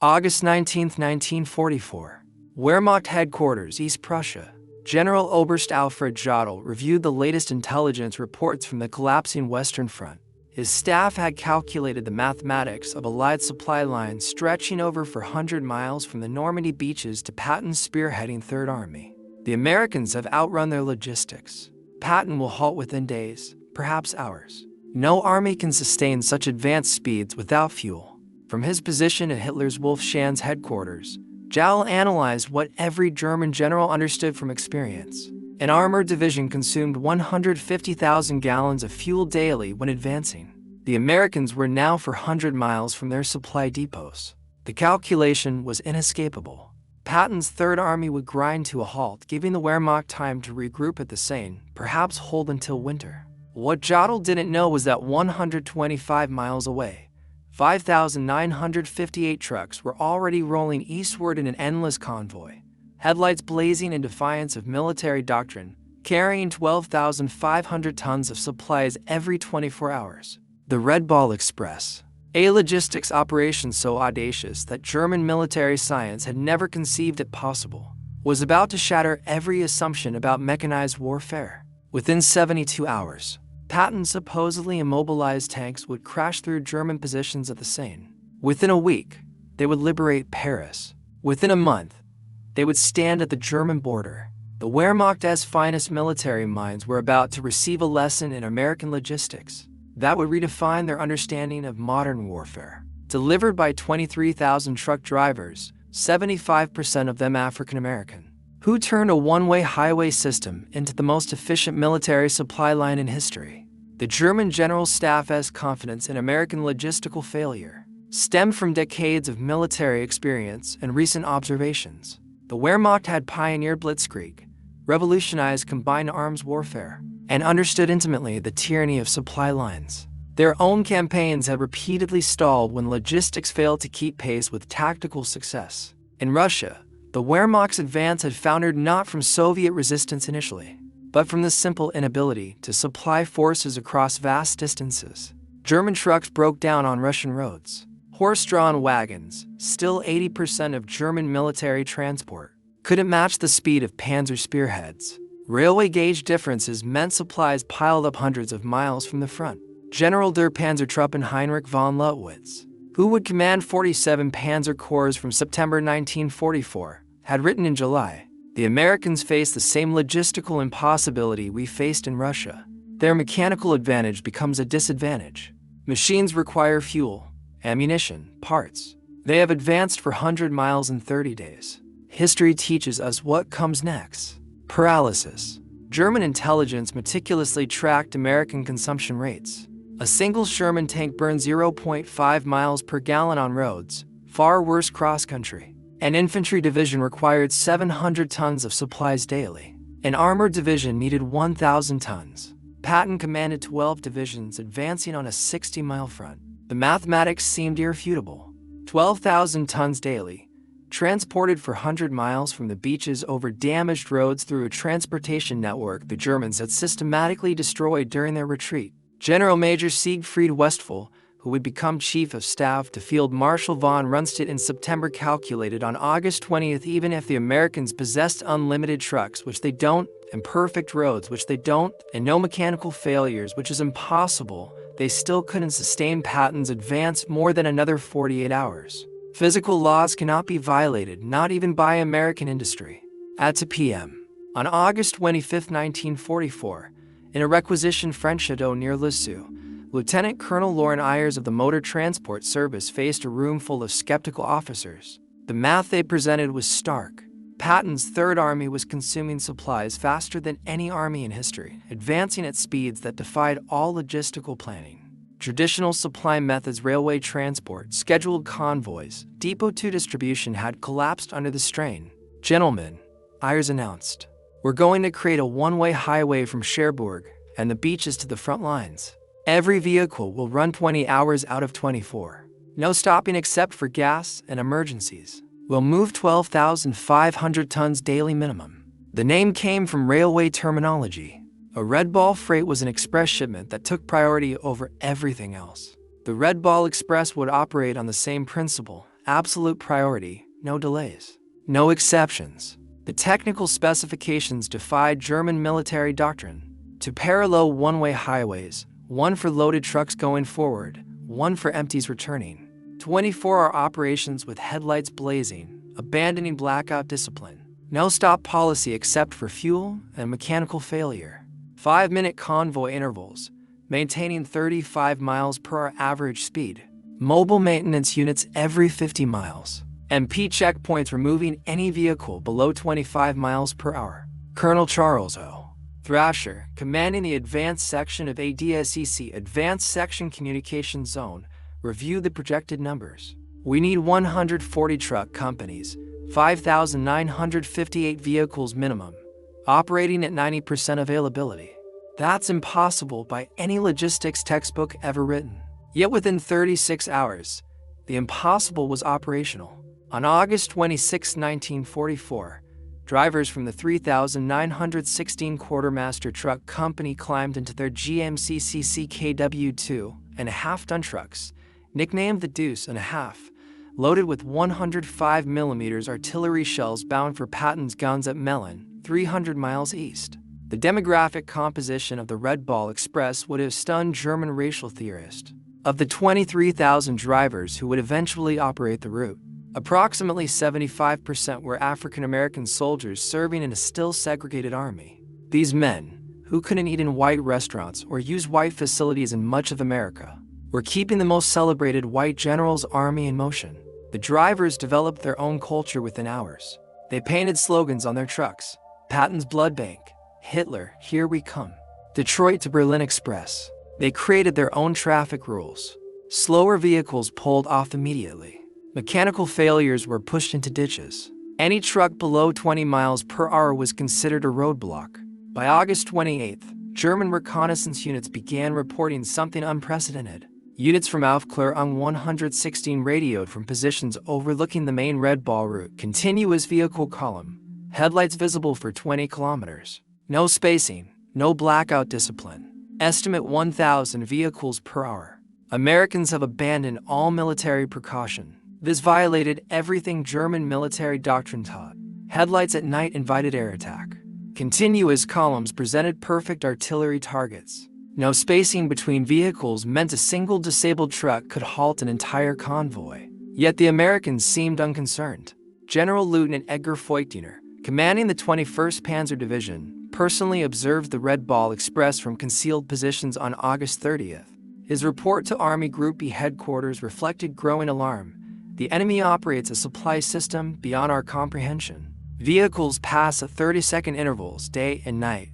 August 19, 1944. Wehrmacht Headquarters, East Prussia. General Oberst Alfred Jodl reviewed the latest intelligence reports from the collapsing Western Front. His staff had calculated the mathematics of Allied supply lines stretching over 400 miles from the Normandy beaches to Patton's spearheading Third Army. The Americans have outrun their logistics. Patton will halt within days, perhaps hours. No army can sustain such advanced speeds without fuel. From his position at Hitler's Wolfschanz headquarters, Jodl analyzed what every German general understood from experience. An armored division consumed 150,000 gallons of fuel daily when advancing. The Americans were now 400 miles from their supply depots. The calculation was inescapable. Patton's Third Army would grind to a halt, giving the Wehrmacht time to regroup at the Seine, perhaps hold until winter. What Jodl didn't know was that 125 miles away, 5,958 trucks were already rolling eastward in an endless convoy, headlights blazing in defiance of military doctrine, carrying 12,500 tons of supplies every 24 hours. The Red Ball Express, a logistics operation so audacious that German military science had never conceived it possible, was about to shatter every assumption about mechanized warfare. Within 72 hours, Patton's supposedly immobilized tanks would crash through German positions at the Seine. Within a week, they would liberate Paris. Within a month, they would stand at the German border. The Wehrmacht's finest military minds were about to receive a lesson in American logistics that would redefine their understanding of modern warfare. Delivered by 23,000 truck drivers, 75% of them African American, who turned a one-way highway system into the most efficient military supply line in history. The German General Staff's confidence in American logistical failure stemmed from decades of military experience and recent observations. The Wehrmacht had pioneered blitzkrieg, revolutionized combined arms warfare, and understood intimately the tyranny of supply lines. Their own campaigns had repeatedly stalled when logistics failed to keep pace with tactical success. In Russia, the Wehrmacht's advance had foundered not from Soviet resistance initially, but from the simple inability to supply forces across vast distances. German trucks broke down on Russian roads. Horse-drawn wagons, still 80% of German military transport, couldn't match the speed of Panzer spearheads. Railway gauge differences meant supplies piled up hundreds of miles from the front. General der Panzertruppen Heinrich von Leutwitz, who would command 47 Panzer Corps from September 1944, had written in July, "The Americans face the same logistical impossibility we faced in Russia. Their mechanical advantage becomes a disadvantage. Machines require fuel, ammunition, parts. They have advanced for 100 miles in 30 days. History teaches us what comes next. Paralysis." German intelligence meticulously tracked American consumption rates. A single Sherman tank burned 0.5 miles per gallon on roads, far worse cross-country. An infantry division required 700 tons of supplies daily. An armored division needed 1,000 tons. Patton commanded 12 divisions advancing on a 60-mile front. The mathematics seemed irrefutable. 12,000 tons daily, transported for 100 miles from the beaches over damaged roads through a transportation network the Germans had systematically destroyed during their retreat. General Major Siegfried Westphal, who would become Chief of Staff to Field Marshal von Rundstedt in September, calculated on August 20th, even if the Americans possessed unlimited trucks, which they don't, and perfect roads, which they don't, and no mechanical failures, which is impossible, they still couldn't sustain Patton's advance more than another 48 hours. Physical laws cannot be violated, not even by American industry. At 2 p.m. on August 25, 1944, in a requisitioned French chateau near Lisieux, Lieutenant Colonel Lauren Ayers of the Motor Transport Service faced a room full of skeptical officers. The math they presented was stark. Patton's Third Army was consuming supplies faster than any army in history, advancing at speeds that defied all logistical planning. Traditional supply methods, railway transport, scheduled convoys, Depot 2 distribution had collapsed under the strain. "Gentlemen," Ayers announced, "we're going to create a one-way highway from Cherbourg and the beaches to the front lines. Every vehicle will run 20 hours out of 24. No stopping except for gas and emergencies. We'll move 12,500 tons daily minimum." The name came from railway terminology. A Red Ball freight was an express shipment that took priority over everything else. The Red Ball Express would operate on the same principle absolute priority, no delays. No exceptions. The technical specifications defied German military doctrine. Two parallel one-way highways, one for loaded trucks going forward, one for empties returning. 24-hour operations with headlights blazing, abandoning blackout discipline. No stop policy except for fuel and mechanical failure. 5-minute convoy intervals, maintaining 35 miles per hour average speed. Mobile maintenance units every 50 miles. MP checkpoints removing any vehicle below 25 miles per hour. Colonel Charles O. Thrasher, commanding the Advanced Section of ADSEC Advanced Section Communication Zone, reviewed the projected numbers. We need 140 truck companies, 5,958 vehicles minimum, operating at 90% availability. That's impossible by any logistics textbook ever written. Yet within 36 hours, the impossible was operational. On August 26, 1944, drivers from the 3,916 Quartermaster Truck Company climbed into their GMC WW2 and a half-ton trucks, nicknamed the Deuce and a Half, loaded with 105mm artillery shells bound for Patton's guns at Melun, 300 miles east. The demographic composition of the Red Ball Express would have stunned German racial theorists. Of the 23,000 drivers who would eventually operate the route, approximately 75% were African-American soldiers serving in a still segregated army. These men, who couldn't eat in white restaurants or use white facilities in much of America, were keeping the most celebrated white general's army in motion. The drivers developed their own culture within hours. They painted slogans on their trucks: Patton's Blood Bank, Hitler, Here We Come, Detroit to Berlin Express. They created their own traffic rules. Slower vehicles pulled off immediately. Mechanical failures were pushed into ditches. Any truck below 20 miles per hour was considered a roadblock. By August 28th, German reconnaissance units began reporting something unprecedented. Units from Aufklärung 116 radioed from positions overlooking the main Red Ball route. Continuous vehicle column, headlights visible for 20 kilometers. No spacing, no blackout discipline. Estimate 1,000 vehicles per hour. Americans have abandoned all military precaution. This violated everything German military doctrine taught. Headlights at night invited air attack. Continuous columns presented perfect artillery targets. No spacing between vehicles meant a single disabled truck could halt an entire convoy. Yet the Americans seemed unconcerned. General Lieutenant Edgar Feuchtner, commanding the 21st Panzer Division, personally observed the Red Ball Express from concealed positions on August 30th. His report to Army Group B headquarters reflected growing alarm. The enemy operates a supply system beyond our comprehension. Vehicles pass at 30-second intervals, day and night,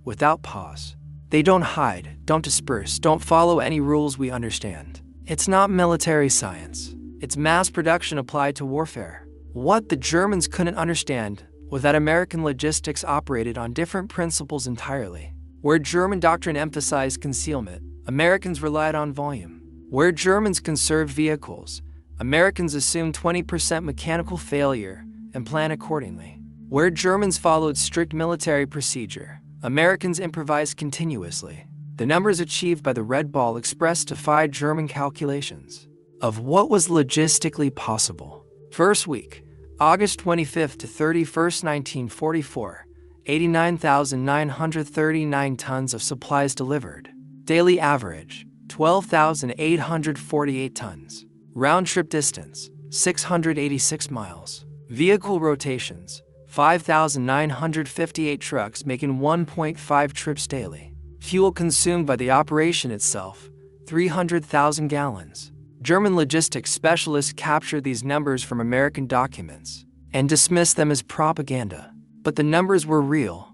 without pause. They don't hide, don't disperse, don't follow any rules we understand. It's not military science. It's mass production applied to warfare. What the Germans couldn't understand was that American logistics operated on different principles entirely. Where German doctrine emphasized concealment, Americans relied on volume. Where Germans conserved vehicles, Americans assumed 20% mechanical failure and planned accordingly. Where Germans followed strict military procedure, Americans improvised continuously. The numbers achieved by the Red Ball Express defied German calculations of what was logistically possible. First week, August 25th to 31st, 1944, 89,939 tons of supplies delivered. Daily average, 12,848 tons. Round-trip distance, 686 miles. Vehicle rotations, 5,958 trucks making 1.5 trips daily. Fuel consumed by the operation itself, 300,000 gallons. German logistics specialists captured these numbers from American documents and dismissed them as propaganda. But the numbers were real,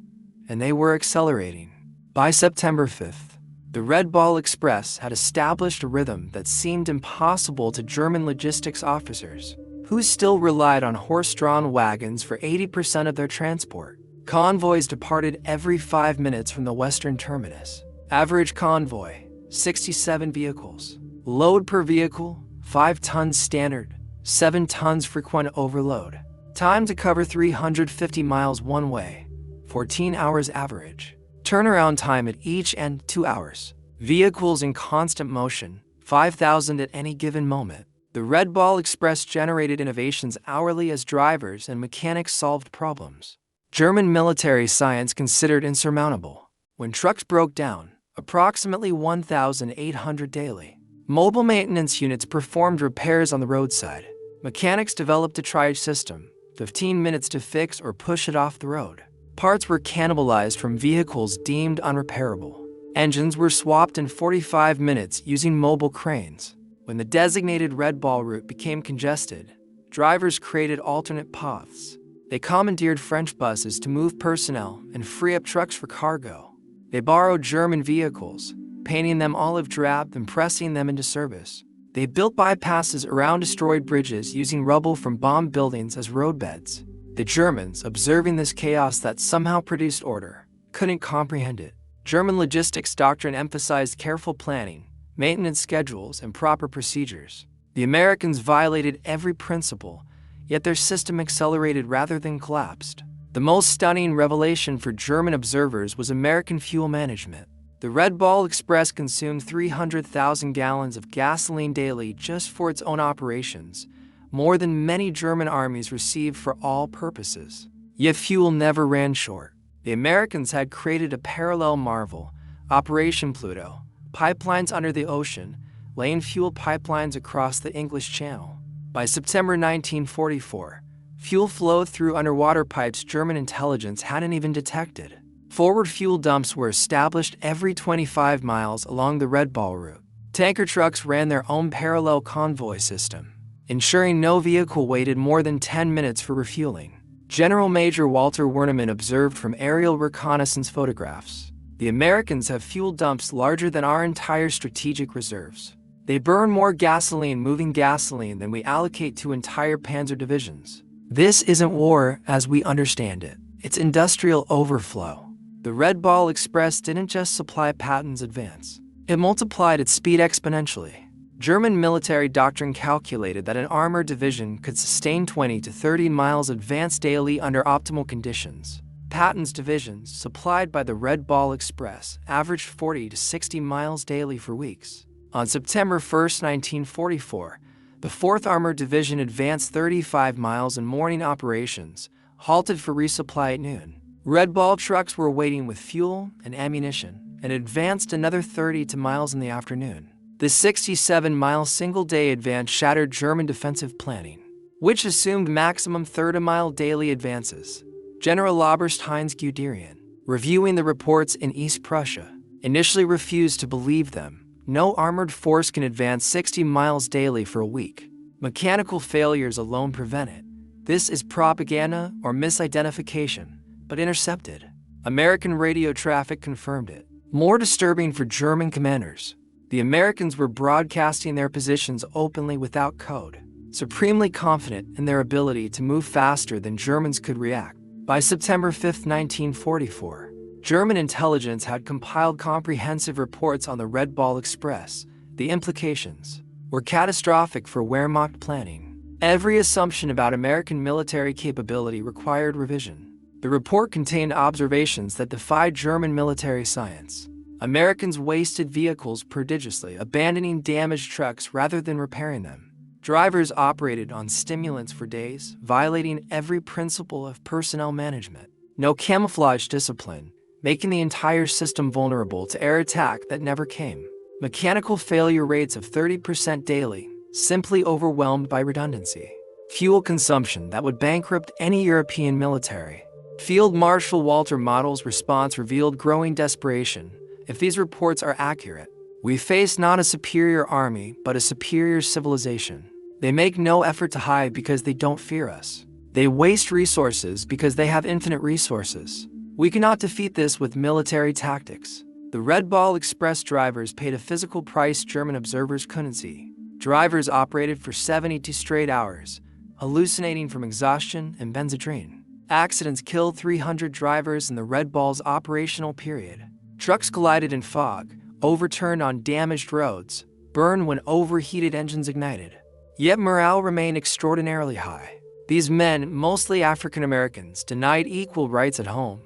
and they were accelerating. By September 5th, the Red Ball Express had established a rhythm that seemed impossible to German logistics officers, who still relied on horse-drawn wagons for 80% of their transport. Convoys departed every 5 minutes from the western terminus. Average convoy, 67 vehicles. Load per vehicle, 5 tons standard, 7 tons frequent overload. Time to cover 350 miles one way, 14 hours average. Turnaround time at each end, 2 hours. Vehicles in constant motion, 5,000 at any given moment. The Red Ball Express generated innovations hourly as drivers and mechanics solved problems German military science considered insurmountable. When trucks broke down, approximately 1,800 daily, mobile maintenance units performed repairs on the roadside. Mechanics developed a triage system, 15 minutes to fix or push it off the road. Parts were cannibalized from vehicles deemed unrepairable. Engines were swapped in 45 minutes using mobile cranes. When the designated Red Ball route became congested, drivers created alternate paths. They commandeered French buses to move personnel and free up trucks for cargo. They borrowed German vehicles, painting them olive drab and pressing them into service. They built bypasses around destroyed bridges using rubble from bombed buildings as roadbeds. The Germans, observing this chaos that somehow produced order, couldn't comprehend it. German logistics doctrine emphasized careful planning, maintenance schedules, and proper procedures. The Americans violated every principle, yet their system accelerated rather than collapsed. The most stunning revelation for German observers was American fuel management. The Red Ball Express consumed 300,000 gallons of gasoline daily just for its own operations, more than many German armies received for all purposes. Yet fuel never ran short. The Americans had created a parallel marvel, Operation Pluto, pipelines under the ocean, laying fuel pipelines across the English Channel. By September 1944, fuel flowed through underwater pipes German intelligence hadn't even detected. Forward fuel dumps were established every 25 miles along the Red Ball route. Tanker trucks ran their own parallel convoy system, ensuring no vehicle waited more than 10 minutes for refueling. General Major Walter Werneman observed from aerial reconnaissance photographs, "The Americans have fuel dumps larger than our entire strategic reserves. They burn more gasoline moving gasoline than we allocate to entire panzer divisions. This isn't war as we understand it. It's industrial overflow." The Red Ball Express didn't just supply Patton's advance. It multiplied its speed exponentially. German military doctrine calculated that an armored division could sustain 20 to 30 miles advance daily under optimal conditions. Patton's divisions, supplied by the Red Ball Express, averaged 40 to 60 miles daily for weeks. On September 1, 1944, the 4th Armored Division advanced 35 miles in morning operations, halted for resupply at noon. Red Ball trucks were waiting with fuel and ammunition, and advanced another 30 miles in the afternoon. The 67-mile single-day advance shattered German defensive planning, which assumed maximum 30-mile daily advances. General Oberst Heinz Guderian, reviewing the reports in East Prussia, initially refused to believe them. No armored force can advance 60 miles daily for a week. Mechanical failures alone prevent it. This is propaganda or misidentification, but intercepted. American radio traffic confirmed it. More disturbing for German commanders, the Americans were broadcasting their positions openly without code, supremely confident in their ability to move faster than Germans could react. By September 5, 1944, German intelligence had compiled comprehensive reports on the Red Ball Express. The implications were catastrophic for Wehrmacht planning. Every assumption about American military capability required revision. The report contained observations that defied German military science. Americans wasted vehicles prodigiously, abandoning damaged trucks rather than repairing them. Drivers operated on stimulants for days, violating every principle of personnel management. No camouflage discipline, making the entire system vulnerable to air attack that never came. Mechanical failure rates of 30% daily, simply overwhelmed by redundancy. Fuel consumption that would bankrupt any European military. Field Marshal Walter Model's response revealed growing desperation. If these reports are accurate, we face not a superior army, but a superior civilization. They make no effort to hide because they don't fear us. They waste resources because they have infinite resources. We cannot defeat this with military tactics. The Red Ball Express drivers paid a physical price German observers couldn't see. Drivers operated for 72 straight hours, hallucinating from exhaustion and benzodrine. Accidents killed 300 drivers in the Red Ball's operational period. Trucks collided in fog, overturned on damaged roads, burned when overheated engines ignited. Yet morale remained extraordinarily high. These men, mostly African Americans, denied equal rights at home,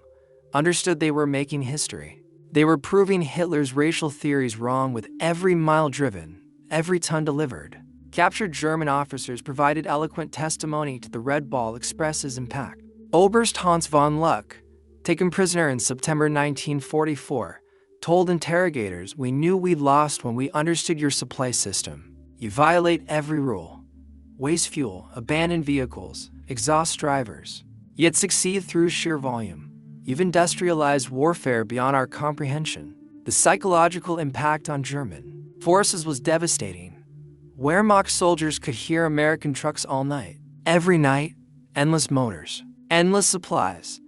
understood they were making history. They were proving Hitler's racial theories wrong with every mile driven, every ton delivered. Captured German officers provided eloquent testimony to the Red Ball Express's impact. Oberst Hans von Luck, taken prisoner in September 1944, told interrogators, "We knew we'd lost when we understood your supply system. You violate every rule. Waste fuel, abandon vehicles, exhaust drivers, yet succeed through sheer volume. You've industrialized warfare beyond our comprehension." The psychological impact on German forces was devastating. Wehrmacht soldiers could hear American trucks all night. Every night, endless motors, endless supplies.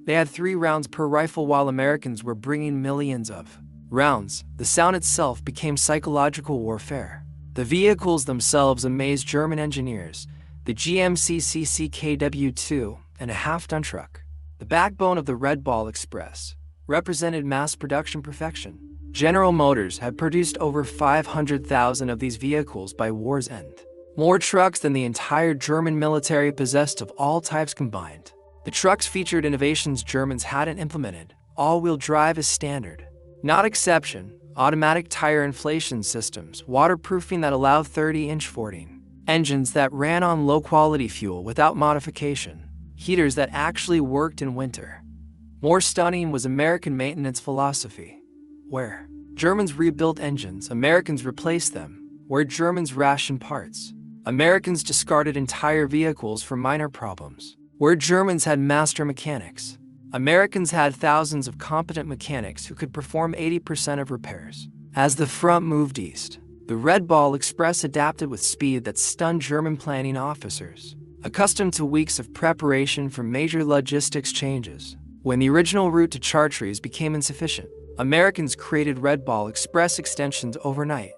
They had 3 rounds per rifle while Americans were bringing millions of rounds. The sound itself became psychological warfare. The vehicles themselves amazed German engineers. The GMC KW2 and a half-ton truck, the backbone of the Red Ball Express, represented mass production perfection. General Motors had produced over 500,000 of these vehicles by war's end. More trucks than the entire German military possessed of all types combined. The trucks featured innovations Germans hadn't implemented. All-wheel drive is standard, not exception. Automatic tire inflation systems, waterproofing that allowed 30-inch fording, engines that ran on low-quality fuel without modification, heaters that actually worked in winter. More stunning was American maintenance philosophy. Where Germans rebuilt engines, Americans replaced them. Where Germans rationed parts, Americans discarded entire vehicles for minor problems. Where Germans had master mechanics, Americans had thousands of competent mechanics who could perform 80% of repairs. As the front moved east, the Red Ball Express adapted with speed that stunned German planning officers, accustomed to weeks of preparation for major logistics changes. When the original route to Chartres became insufficient, Americans created Red Ball Express extensions overnight.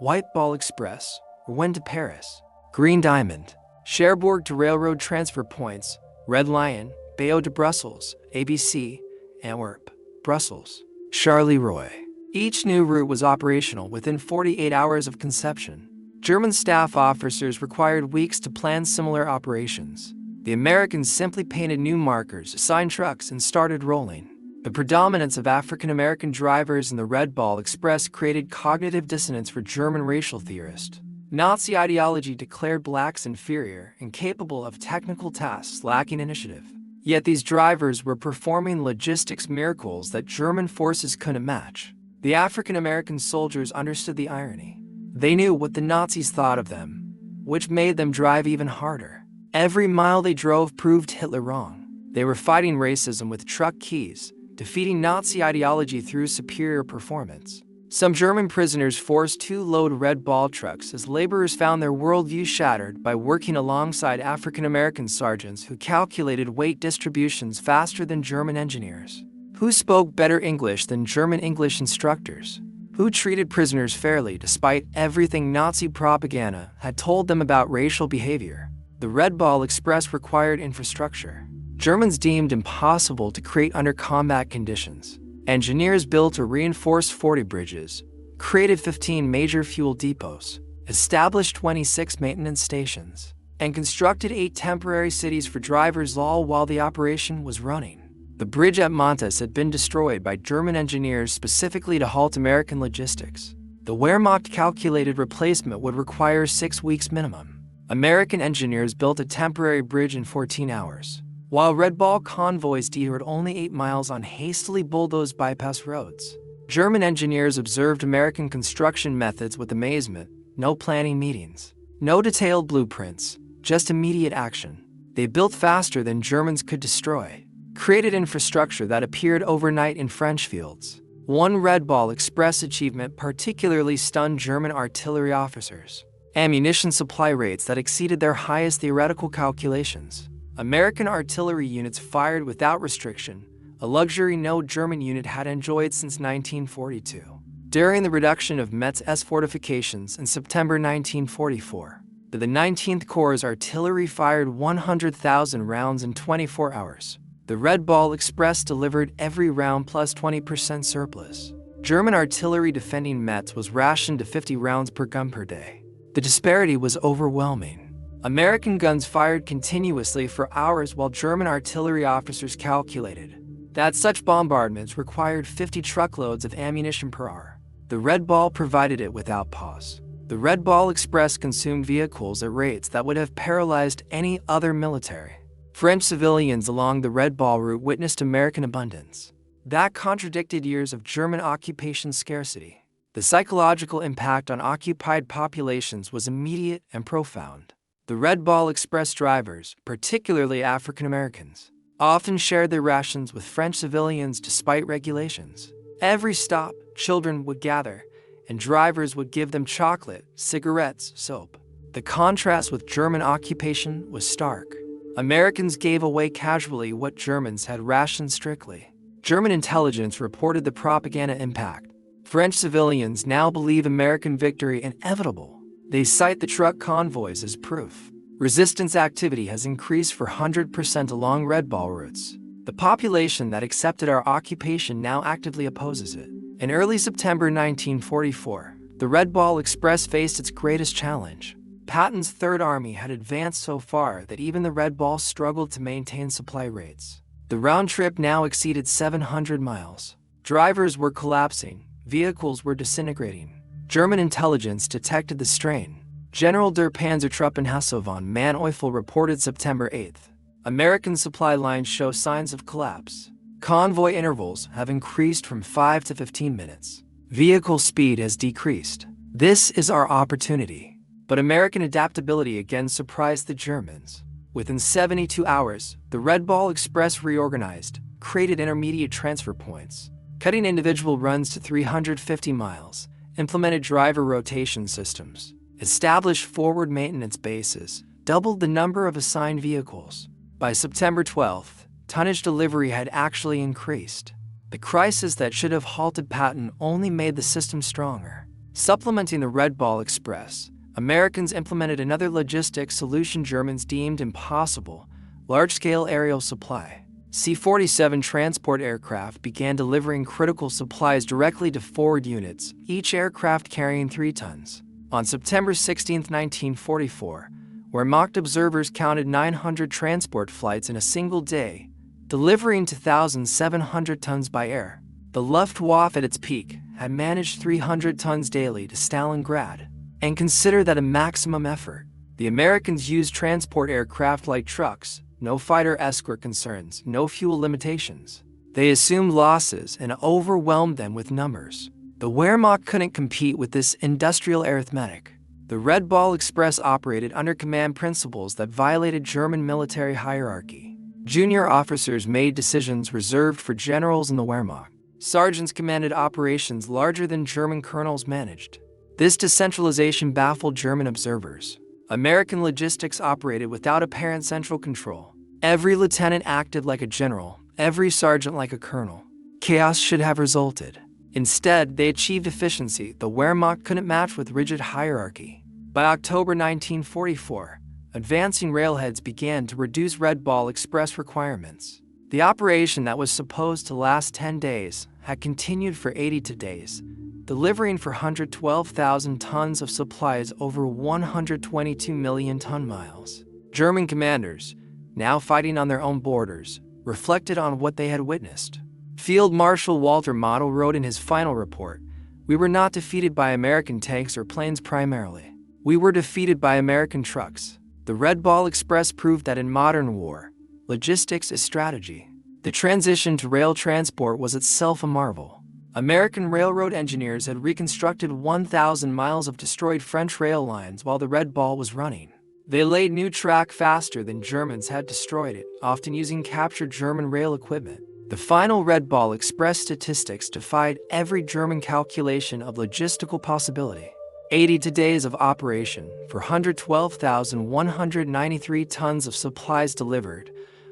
White Ball Express, went to Paris. Green Diamond, Cherbourg to railroad transfer points. Red Lion, Bayeux to Brussels, ABC, Antwerp, Brussels, Charleroi. Each new route was operational within 48 hours of conception. German staff officers required weeks to plan similar operations. The Americans simply painted new markers, assigned trucks, and started rolling. The predominance of African-American drivers in the Red Ball Express created cognitive dissonance for German racial theorists. Nazi ideology declared blacks inferior, incapable of technical tasks, lacking initiative. Yet these drivers were performing logistics miracles that German forces couldn't match. The African-American soldiers understood the irony. They knew what the Nazis thought of them, which made them drive even harder. Every mile they drove proved Hitler wrong. They were fighting racism with truck keys, defeating Nazi ideology through superior performance. Some German prisoners forced to load Red Ball trucks as laborers found their worldview shattered by working alongside African-American sergeants who calculated weight distributions faster than German engineers, who spoke better English than German English instructors, who treated prisoners fairly despite everything Nazi propaganda had told them about racial behavior. The Red Ball Express required infrastructure Germans deemed impossible to create under combat conditions. Engineers built or reinforced 40 bridges, created 15 major fuel depots, established 26 maintenance stations, and constructed 8 temporary cities for drivers all while the operation was running. The bridge at Montes had been destroyed by German engineers specifically to halt American logistics. The Wehrmacht calculated replacement would require 6 weeks minimum. American engineers built a temporary bridge in 14 hours. While Red Ball convoys detoured only 8 miles on hastily bulldozed bypass roads, German engineers observed American construction methods with amazement. No planning meetings, no detailed blueprints, just immediate action. They built faster than Germans could destroy, created infrastructure that appeared overnight in French fields. One Red Ball Express achievement particularly stunned German artillery officers: ammunition supply rates that exceeded their highest theoretical calculations. American artillery units fired without restriction, a luxury no German unit had enjoyed since 1942. During the reduction of Metz's fortifications in September 1944, the 19th Corps' artillery fired 100,000 rounds in 24 hours. The Red Ball Express delivered every round plus 20% surplus. German artillery defending Metz was rationed to 50 rounds per gun per day. The disparity was overwhelming. American guns fired continuously for hours while German artillery officers calculated that such bombardments required 50 truckloads of ammunition per hour. The Red Ball provided it without pause. The Red Ball Express consumed vehicles at rates that would have paralyzed any other military. French civilians along the Red Ball route witnessed American abundance. That contradicted years of German occupation scarcity. The psychological impact on occupied populations was immediate and profound. The Red Ball Express drivers, particularly African Americans, often shared their rations with French civilians despite regulations. Every stop, children would gather, and drivers would give them chocolate, cigarettes, soap. The contrast with German occupation was stark. Americans gave away casually what Germans had rationed strictly. German intelligence reported the propaganda impact. French civilians now believe American victory inevitable. They cite the truck convoys as proof. Resistance activity has increased for 100% along Red Ball routes. The population that accepted our occupation now actively opposes it. In early September 1944, the Red Ball Express faced its greatest challenge. Patton's Third Army had advanced so far that even the Red Ball struggled to maintain supply rates. The round trip now exceeded 700 miles. Drivers were collapsing, vehicles were disintegrating. German intelligence detected the strain. General der Panzertruppenhasse von Manteufel reported September 8th. American supply lines show signs of collapse. Convoy intervals have increased from 5 to 15 minutes. Vehicle speed has decreased. This is our opportunity. But American adaptability again surprised the Germans. Within 72 hours, the Red Ball Express reorganized, created intermediate transfer points, cutting individual runs to 350 miles, implemented driver rotation systems, established forward maintenance bases, doubled the number of assigned vehicles. By September 12th, tonnage delivery had actually increased. The crisis that should have halted Patton only made the system stronger. Supplementing the Red Ball Express, Americans implemented another logistics solution Germans deemed impossible: large-scale aerial supply. C-47 transport aircraft began delivering critical supplies directly to forward units, each aircraft carrying 3 tons. On September 16, 1944, where mocked observers counted 900 transport flights in a single day, delivering 2,700 tons by air, the Luftwaffe at its peak had managed 300 tons daily to Stalingrad. And consider that a maximum effort. The Americans used transport aircraft like trucks, no fighter escort concerns, no fuel limitations. They assumed losses and overwhelmed them with numbers. The Wehrmacht couldn't compete with this industrial arithmetic. The Red Ball Express operated under command principles that violated German military hierarchy. Junior officers made decisions reserved for generals in the Wehrmacht. Sergeants commanded operations larger than German colonels managed. This decentralization baffled German observers. American logistics operated without apparent central control. Every lieutenant acted like a general, every sergeant like a colonel. Chaos should have resulted. Instead, they achieved efficiency the Wehrmacht couldn't match with rigid hierarchy. By October 1944, advancing railheads began to reduce Red Ball Express requirements. The operation that was supposed to last 10 days had continued for 82 days, delivering 412,000 tons of supplies over 122 million ton-miles. German commanders, now fighting on their own borders, reflected on what they had witnessed. Field Marshal Walter Model wrote in his final report, "We were not defeated by American tanks or planes primarily. We were defeated by American trucks." The Red Ball Express proved that in modern war, logistics is strategy. The transition to rail transport was itself a marvel. American railroad engineers had reconstructed 1,000 miles of destroyed French rail lines while the Red Ball was running. They laid new track faster than Germans had destroyed it, often using captured German rail equipment. The final Red Ball Express statistics defied every German calculation of logistical possibility. 82 days of operation, 412,193 tons of supplies delivered,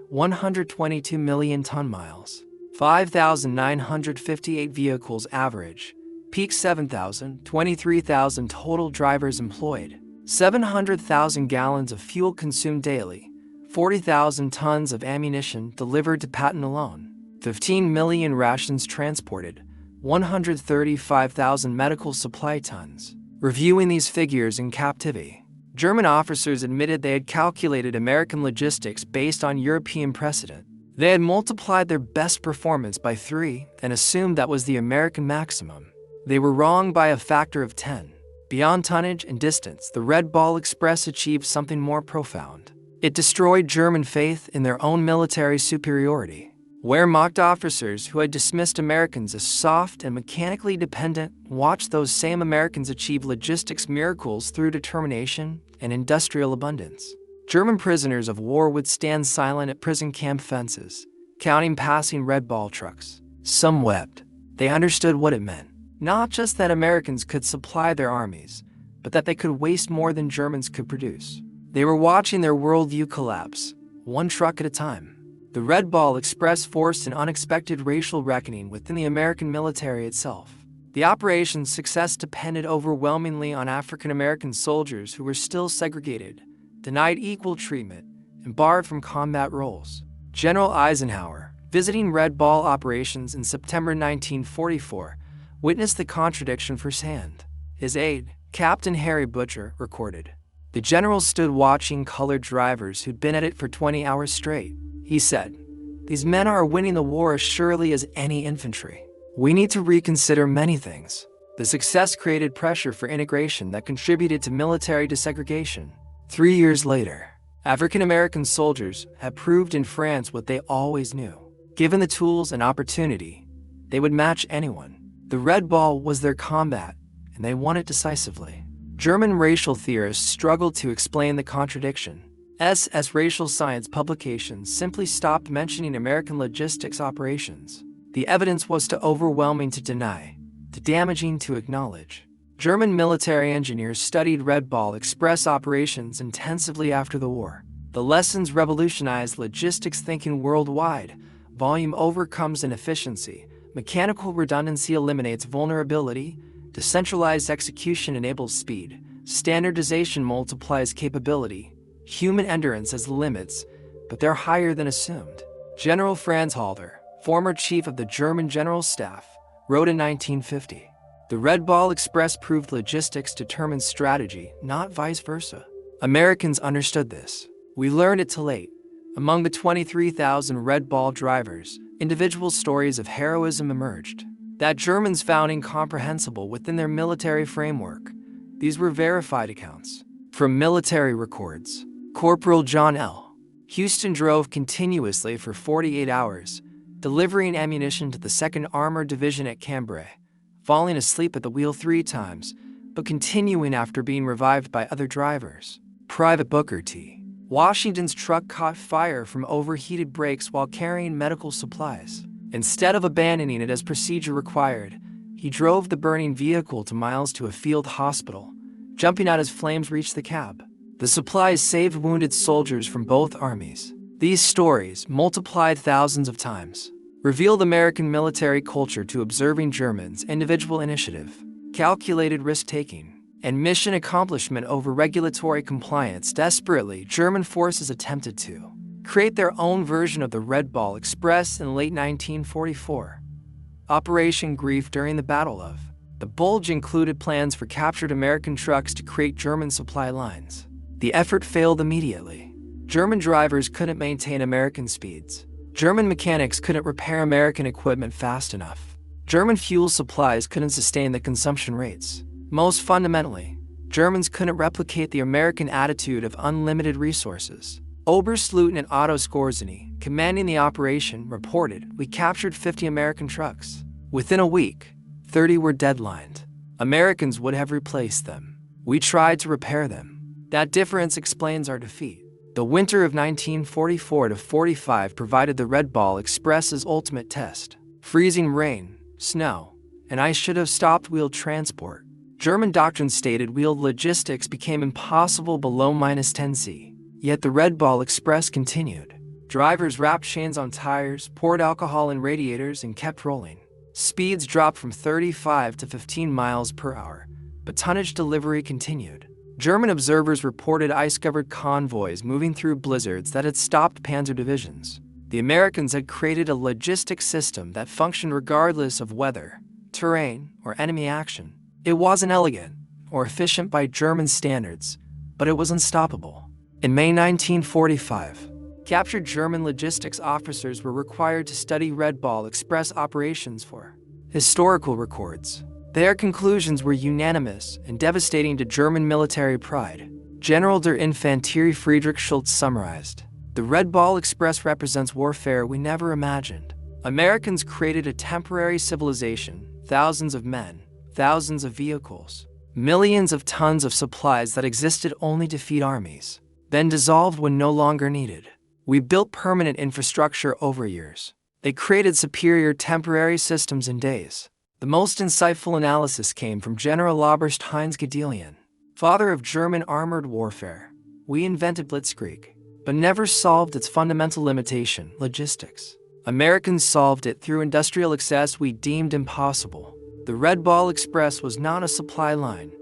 122 million ton-miles, 5,958 vehicles average, peak 7,000, 23,000 total drivers employed, 700,000 gallons of fuel consumed daily, 40,000 tons of ammunition delivered to Patton alone, 15 million rations transported, 135,000 medical supply tons. Reviewing these figures in captivity, German officers admitted they had calculated American logistics based on European precedent. They had multiplied their best performance by 3 and assumed that was the American maximum. They were wrong by a factor of 10. Beyond tonnage and distance, the Red Ball Express achieved something more profound. It destroyed German faith in their own military superiority. Wehrmacht officers who had dismissed Americans as soft and mechanically dependent watched those same Americans achieve logistics miracles through determination and industrial abundance. German prisoners of war would stand silent at prison camp fences, counting passing Red Ball trucks. Some wept. They understood what it meant. Not just that Americans could supply their armies, but that they could waste more than Germans could produce. They were watching their worldview collapse, one truck at a time. The Red Ball Express forced an unexpected racial reckoning within the American military itself. The operation's success depended overwhelmingly on African American soldiers who were still segregated, denied equal treatment, and barred from combat roles. General Eisenhower, visiting Red Ball operations in September 1944, witnessed the contradiction firsthand. His aide, Captain Harry Butcher, recorded, "The general stood watching colored drivers who'd been at it for 20 hours straight. He said, 'These men are winning the war as surely as any infantry. We need to reconsider many things.'" The success created pressure for integration that contributed to military desegregation. 3 years later, African American soldiers had proved in France what they always knew. Given the tools and opportunity, they would match anyone. The Red Ball was their combat, and they won it decisively. German racial theorists struggled to explain the contradiction. SS racial science publications simply stopped mentioning American logistics operations. The evidence was too overwhelming to deny, too damaging to acknowledge. German military engineers studied Red Ball Express operations intensively after the war. The lessons revolutionized logistics thinking worldwide. Volume overcomes inefficiency, mechanical redundancy eliminates vulnerability, decentralized execution enables speed, standardization multiplies capability. Human endurance has limits, but they're higher than assumed. General Franz Halder, former chief of the German General Staff, wrote in 1950, "The Red Ball Express proved logistics determines strategy, not vice versa." Americans understood this. We learned it too late. Among the 23,000 Red Ball drivers, individual stories of heroism emerged. That Germans found incomprehensible within their military framework. These were verified accounts. From military records, Corporal John L. Houston drove continuously for 48 hours, delivering ammunition to the 2nd Armored Division at Cambrai, falling asleep at the wheel 3 times, but continuing after being revived by other drivers. Private Booker T. Washington's truck caught fire from overheated brakes while carrying medical supplies. Instead of abandoning it as procedure required, he drove the burning vehicle to miles to a field hospital, jumping out as flames reached the cab. The supplies saved wounded soldiers from both armies. These stories, multiplied thousands of times, revealed American military culture to observing Germans' individual initiative, calculated risk-taking, and mission accomplishment over regulatory compliance. Desperately, German forces attempted to create their own version of the Red Ball Express in late 1944. Operation Grief during the Battle of the Bulge included plans for captured American trucks to create German supply lines. The effort failed immediately. German drivers couldn't maintain American speeds. German mechanics couldn't repair American equipment fast enough. German fuel supplies couldn't sustain the consumption rates. Most fundamentally, Germans couldn't replicate the American attitude of unlimited resources. Oberstleutnant Otto Skorzeny, commanding the operation, reported, "We captured 50 American trucks. Within a week, 30 were deadlined. Americans would have replaced them. We tried to repair them." That difference explains our defeat. The winter of 1944 to 45 provided the Red Ball Express's ultimate test. Freezing rain, snow, and ice should have stopped wheeled transport. German doctrine stated wheeled logistics became impossible below -10°C. Yet the Red Ball Express continued. Drivers wrapped chains on tires, poured alcohol in radiators, and kept rolling. Speeds dropped from 35 to 15 miles per hour, but tonnage delivery continued. German observers reported ice-covered convoys moving through blizzards that had stopped panzer divisions. The Americans had created a logistics system that functioned regardless of weather, terrain, or enemy action. It wasn't elegant or efficient by German standards, but it was unstoppable. In May 1945, captured German logistics officers were required to study Red Ball Express operations for historical records. Their conclusions were unanimous and devastating to German military pride. General der Infanterie Friedrich Schultz summarized, "The Red Ball Express represents warfare we never imagined. Americans created a temporary civilization, thousands of men, thousands of vehicles, millions of tons of supplies that existed only to feed armies, then dissolved when no longer needed. We built permanent infrastructure over years. They created superior temporary systems in days." The most insightful analysis came from General Oberst Heinz Guderian, father of German armored warfare. "We invented Blitzkrieg, but never solved its fundamental limitation, logistics. Americans solved it through industrial excess we deemed impossible. The Red Ball Express was not a supply line,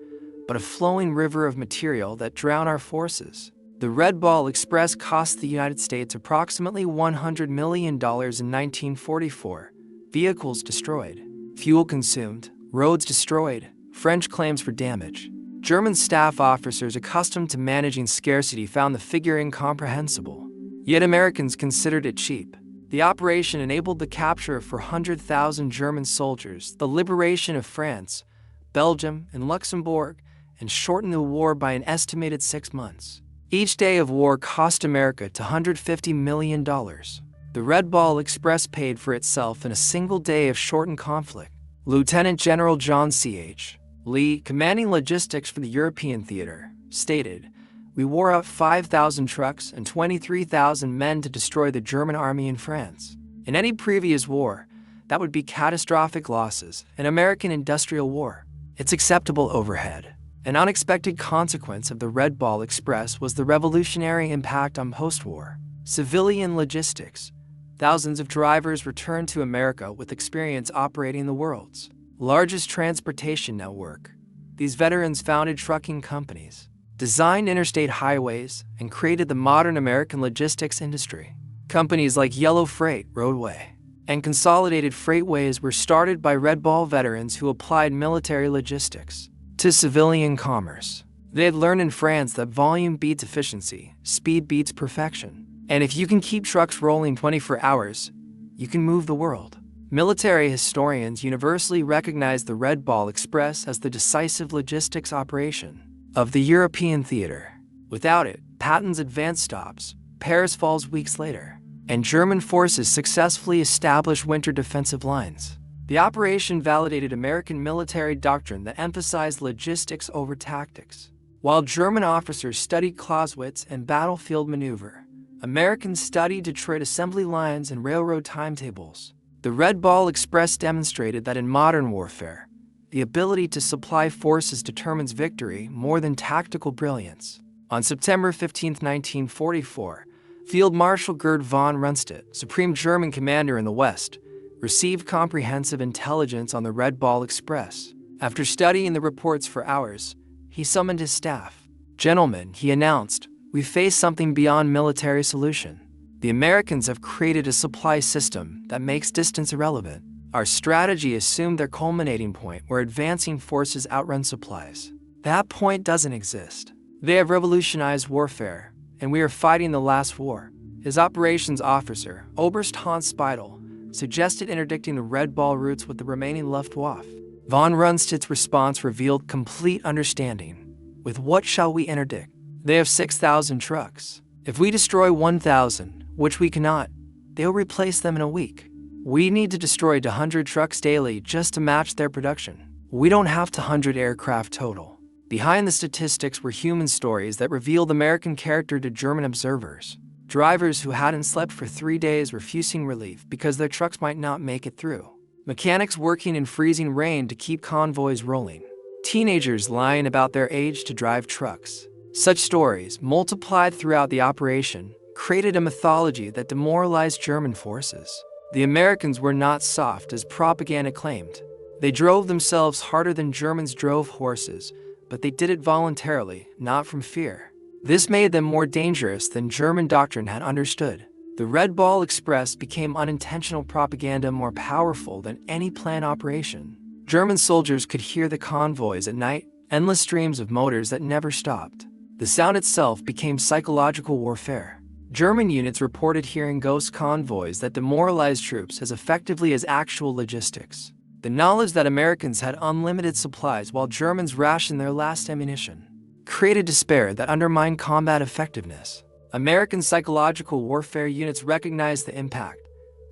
but a flowing river of material that drowned our forces. The Red Ball Express cost the United States approximately $100 million in 1944. Vehicles destroyed, fuel consumed, roads destroyed, French claims for damage. German staff officers accustomed to managing scarcity found the figure incomprehensible. Yet Americans considered it cheap. The operation enabled the capture of 400,000 German soldiers, the liberation of France, Belgium, and Luxembourg, and shortened the war by an estimated 6 months. Each day of war cost America $250 million. The Red Ball Express paid for itself in a single day of shortened conflict." Lieutenant General John C.H. Lee, commanding logistics for the European theater, stated, "We wore out 5,000 trucks and 23,000 men to destroy the German army in France. In any previous war, that would be catastrophic losses, an American industrial war. It's acceptable overhead." An unexpected consequence of the Red Ball Express was the revolutionary impact on post-war civilian logistics. Thousands of drivers returned to America with experience operating the world's largest transportation network. These veterans founded trucking companies, designed interstate highways, and created the modern American logistics industry. Companies like Yellow Freight, Roadway, and Consolidated Freightways were started by Red Ball veterans who applied military logistics to civilian commerce. They had learned in France that volume beats efficiency, speed beats perfection. And if you can keep trucks rolling 24 hours, you can move the world. Military historians universally recognize the Red Ball Express as the decisive logistics operation of the European theater. Without it, Patton's advance stops, Paris falls weeks later, and German forces successfully establish winter defensive lines. The operation validated American military doctrine that emphasized logistics over tactics. While German officers studied Clausewitz and battlefield maneuver, Americans studied Detroit assembly lines and railroad timetables. The Red Ball Express demonstrated that in modern warfare, the ability to supply forces determines victory more than tactical brilliance. On September 15, 1944, Field Marshal Gerd von Rundstedt, supreme German commander in the West, received comprehensive intelligence on the Red Ball Express. After studying the reports for hours, he summoned his staff. "Gentlemen," he announced, "we face something beyond military solution. The Americans have created a supply system that makes distance irrelevant. Our strategy assumed their culminating point where advancing forces outrun supplies. That point doesn't exist. They have revolutionized warfare, and we are fighting the last war." His operations officer, Oberst Hans Speidel, suggested interdicting the Red Ball routes with the remaining Luftwaffe. Von Rundstedt's response revealed complete understanding. "With what shall we interdict? They have 6,000 trucks. If we destroy 1,000, which we cannot, they'll replace them in a week. We need to destroy 100 trucks daily just to match their production. We don't have 100 aircraft total." Behind the statistics were human stories that revealed American character to German observers. Drivers who hadn't slept for 3 days refusing relief because their trucks might not make it through. Mechanics working in freezing rain to keep convoys rolling. Teenagers lying about their age to drive trucks. Such stories, multiplied throughout the operation, created a mythology that demoralized German forces. The Americans were not soft as propaganda claimed. They drove themselves harder than Germans drove horses, but they did it voluntarily, not from fear. This made them more dangerous than German doctrine had understood. The Red Ball Express became unintentional propaganda more powerful than any planned operation. German soldiers could hear the convoys at night, endless streams of motors that never stopped. The sound itself became psychological warfare. German units reported hearing ghost convoys that demoralized troops as effectively as actual logistics. The knowledge that Americans had unlimited supplies while Germans rationed their last ammunition created despair that undermined combat effectiveness. American psychological warfare units recognized the impact.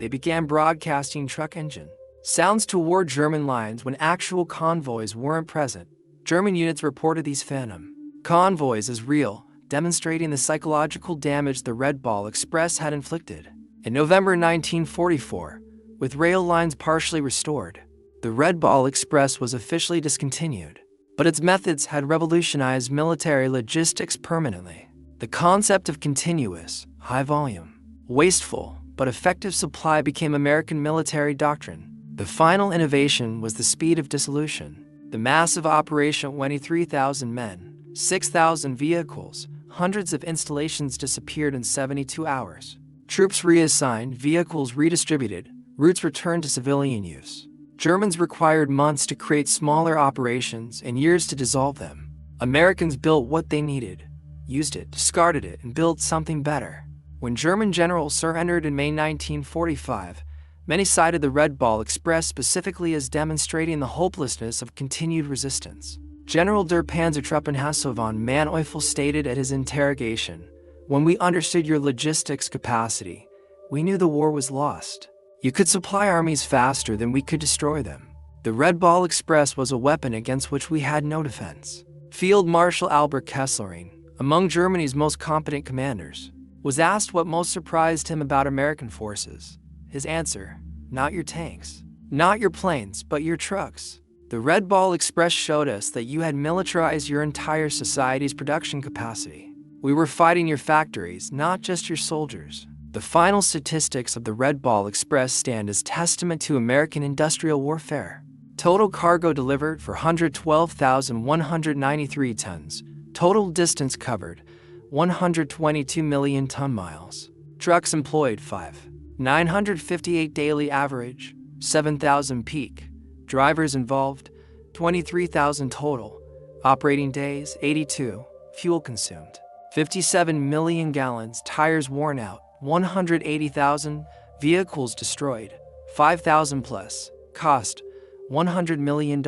They began broadcasting truck engine sounds toward German lines when actual convoys weren't present. German units reported these phantom convoys as real, demonstrating the psychological damage the Red Ball Express had inflicted. In November 1944, with rail lines partially restored, the Red Ball Express was officially discontinued, but its methods had revolutionized military logistics permanently. The concept of continuous, high-volume, wasteful, but effective supply became American military doctrine. The final innovation was the speed of dissolution. The massive operation 23,000 men, 6,000 vehicles, hundreds of installations disappeared in 72 hours. Troops reassigned, vehicles redistributed, routes returned to civilian use. Germans required months to create smaller operations and years to dissolve them. Americans built what they needed, used it, discarded it, and built something better. When German generals surrendered in May 1945, many cited the Red Ball Express specifically as demonstrating the hopelessness of continued resistance. General der Panzertruppenhasse von Manteuffel stated at his interrogation, "When we understood your logistics capacity, we knew the war was lost. You could supply armies faster than we could destroy them." The Red Ball Express was a weapon against which we had no defense. Field Marshal Albert Kesselring, among Germany's most competent commanders, was asked what most surprised him about American forces. His answer, "Not your tanks, not your planes, but your trucks." The Red Ball Express showed us that you had militarized your entire society's production capacity. We were fighting your factories, not just your soldiers. The final statistics of the Red Ball Express stand as testament to American industrial warfare. Total cargo delivered for 112,193 tons. Total distance covered, 122 million ton-miles. Trucks employed 958 daily average, 7,000 peak. Drivers involved, 23,000 total. Operating days, 82. Fuel consumed, 57 million gallons. Tires worn out, 180,000. Vehicles destroyed, 5,000 plus. Cost, $100 million.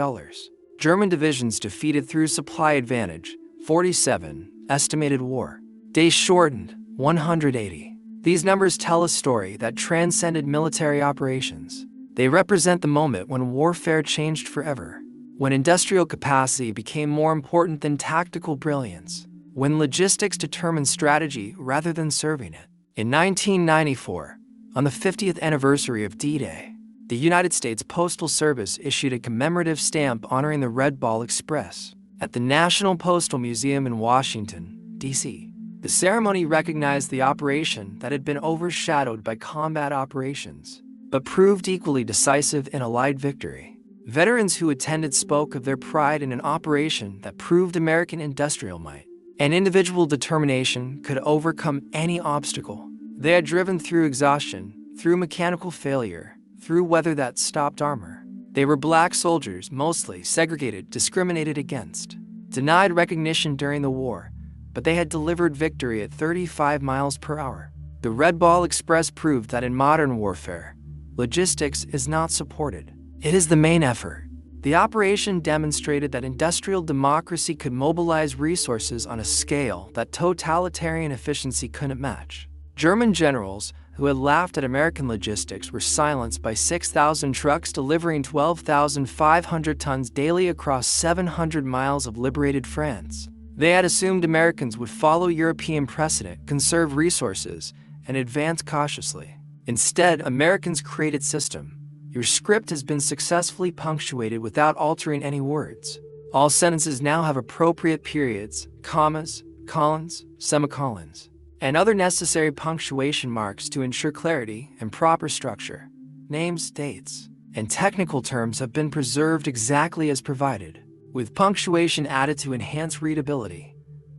German divisions defeated through supply advantage, 47. Estimated war days shortened, 180. These numbers tell a story that transcended military operations. They represent the moment when warfare changed forever, when industrial capacity became more important than tactical brilliance, when logistics determined strategy rather than serving it. In 1994, on the 50th anniversary of D-Day, the United States Postal Service issued a commemorative stamp honoring the Red Ball Express at the National Postal Museum in Washington, D.C. The ceremony recognized the operation that had been overshadowed by combat operations, but proved equally decisive in Allied victory. Veterans who attended spoke of their pride in an operation that proved American industrial might and individual determination could overcome any obstacle. They had driven through exhaustion, through mechanical failure, through weather that stopped armor. They were black soldiers, mostly segregated, discriminated against, denied recognition during the war, but they had delivered victory at 35 miles per hour. The Red Ball Express proved that in modern warfare, logistics is not supported. It is the main effort. The operation demonstrated that industrial democracy could mobilize resources on a scale that totalitarian efficiency couldn't match. German generals, who had laughed at American logistics, were silenced by 6,000 trucks delivering 12,500 tons daily across 700 miles of liberated France. They had assumed Americans would follow European precedent, conserve resources, and advance cautiously. Instead, Americans created system. Your script has been successfully punctuated without altering any words. All sentences now have appropriate periods, commas, colons, semicolons, and other necessary punctuation marks to ensure clarity and proper structure. Names, dates, and technical terms have been preserved exactly as provided, with punctuation added to enhance readability.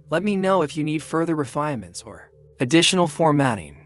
Let me know if you need further refinements or additional formatting.